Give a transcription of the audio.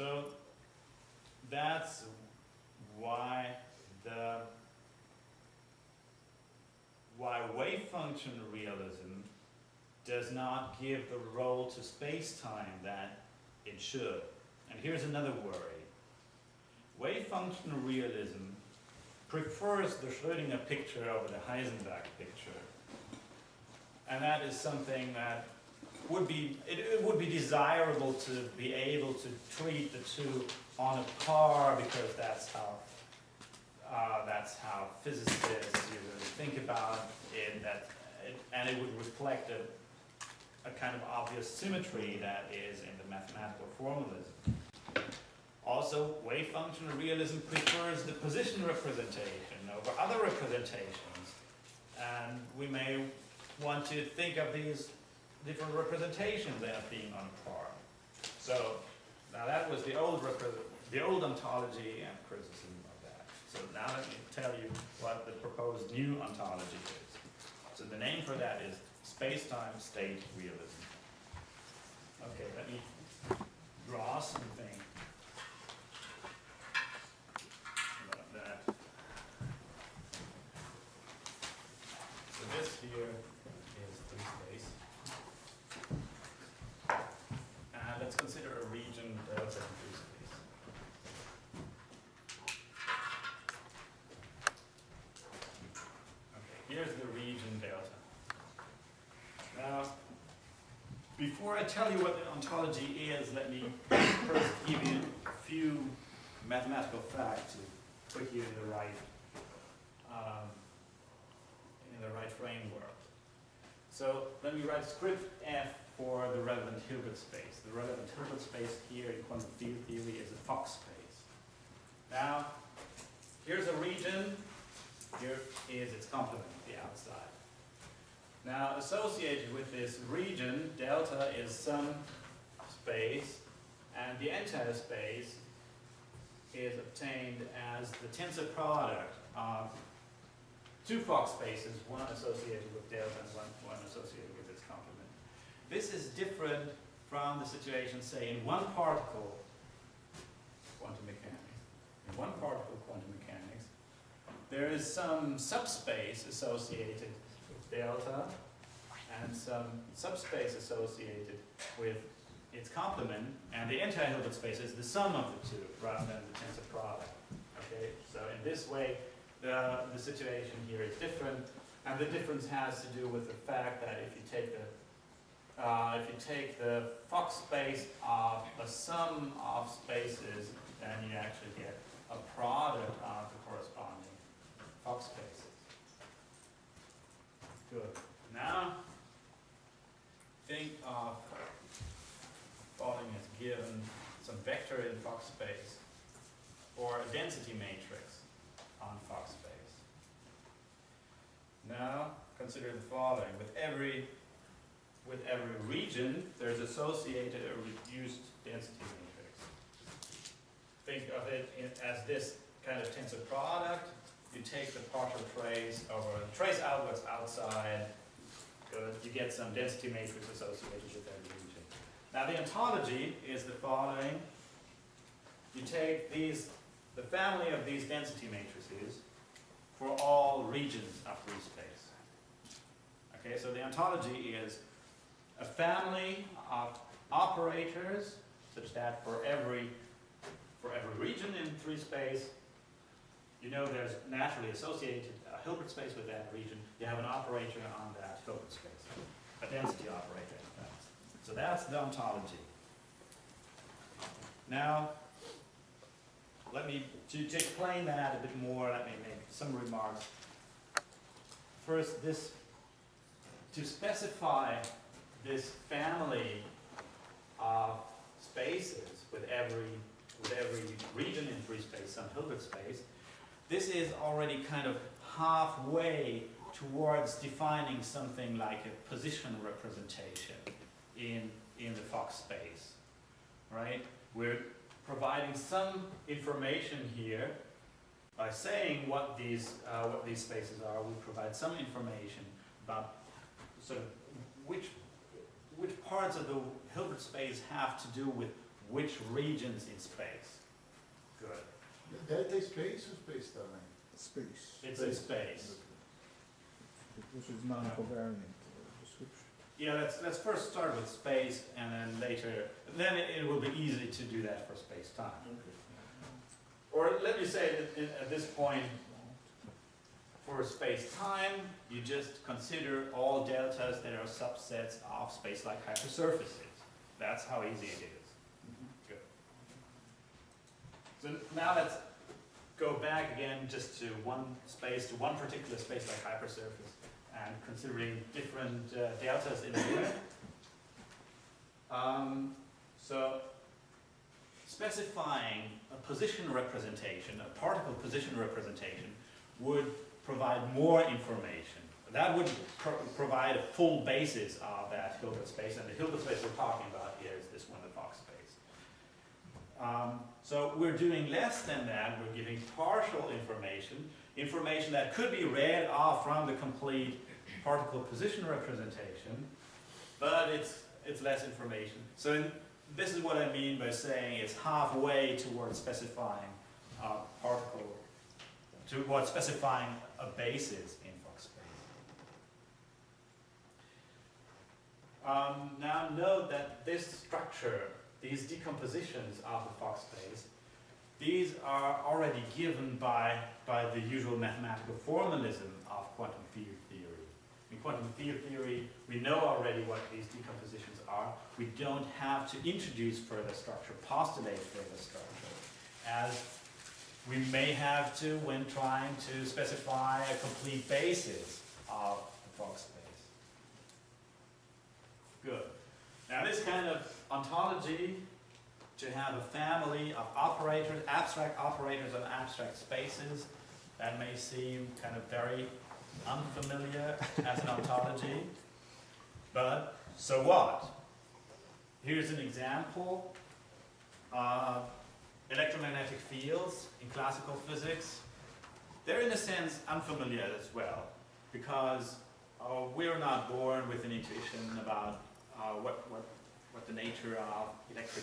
So that's why wave function realism does not give the role to space-time that it should. And here's another worry. Wave function realism prefers the Schrödinger picture over the Heisenberg picture. And that is something that would be, it would be desirable to be able to treat the two on a par, because that's how physicists usually think about it, and it would reflect a kind of obvious symmetry that is in the mathematical formalism. Also, wave function realism prefers the position representation over other representations, and we may want to think of these different representations as being on a par. So now that was the old ontology and criticism of that. So now let me tell you what the proposed new ontology is. So the name for that is space-time state realism. Okay, let me draw something about that. So this here is free space. And let's consider a region delta in free space. Okay, here's the region delta. Now, before I tell you what the ontology is, let me first give you a few mathematical facts to put you in the right framework. So let me write script F for the relevant Hilbert space. The relevant Hilbert space here in quantum field theory is a Fock space. Now, here's a region. Here is its complement, the outside. Now, associated with this region, delta is some space, and the entire space is obtained as the tensor product of two Fock spaces, one associated with delta and one associated with its complement. This is different from the situation, say, in one particle quantum mechanics. In one particle quantum mechanics, there is some subspace associated with delta and some subspace associated with its complement, and the entire Hilbert space is the sum of the two rather than the tensor product. Okay, so in this way, the situation here is different, and the difference has to do with the fact that if you take the Fock space of a sum of spaces, then you actually get a product of the corresponding Fock spaces. Good. Now, think of following as given some vector in Fock space or a density matrix on Fock space. Now, consider the following. With every region, there's associated a reduced density matrix. Think of it as this kind of tensor product. You take the partial trace over the trace outwards outside. Good. You get some density matrix associated with that region. Now the ontology is the following. You take the family of these density matrices for all regions of free space. Okay, so the ontology is a family of operators such that for every region in free space, you know there's naturally associated a Hilbert space with that region. You have an operator on that Hilbert space, a density operator in fact. So that's the ontology. Now, to explain that a bit more, let me make some remarks. First, to specify this family of spaces with every region in free space, some Hilbert space, this is already kind of halfway towards defining something like a position representation in the Fock space, right? We're providing some information here by saying what these spaces are. We provide some information about sort of which parts of the Hilbert space have to do with which regions in space. Good. Delta is space or space-time? Space. It's in space. Which is non-covariant description. Yeah, let's first start with space, and then later, then it will be easy to do that for space-time. Or let me say that at this point, for space-time, you just consider all deltas that are subsets of space-like hypersurfaces. That's how easy it is. Good. So now let's go back again just to one particular space-like hypersurface, and considering different deltas in the unit. So specifying a position representation, a particle position representation, would provide more information. That would provide a full basis of that Hilbert space, and the Hilbert space we're talking about here is this one, the Fock space. So we're doing less than that. We're giving partial information that could be read off from the complete particle position representation, but it's less information. So this is what I mean by saying it's halfway towards specifying towards specifying a basis in Fock space. Now note that this structure, these decompositions of the Fock space, these are already given by the usual mathematical formalism of quantum field theory. In quantum field theory, we know already what these decompositions are. We don't have to introduce further structure, postulate further structure, as we may have to when trying to specify a complete basis of the Fock space. Good. Now this kind of ontology, to have a family of operators, abstract operators on abstract spaces, that may seem kind of very unfamiliar as an ontology, but so what? Here's an example. Electromagnetic fields in classical physics, they're in a sense unfamiliar as well, because we're not born with an intuition about what the nature of electric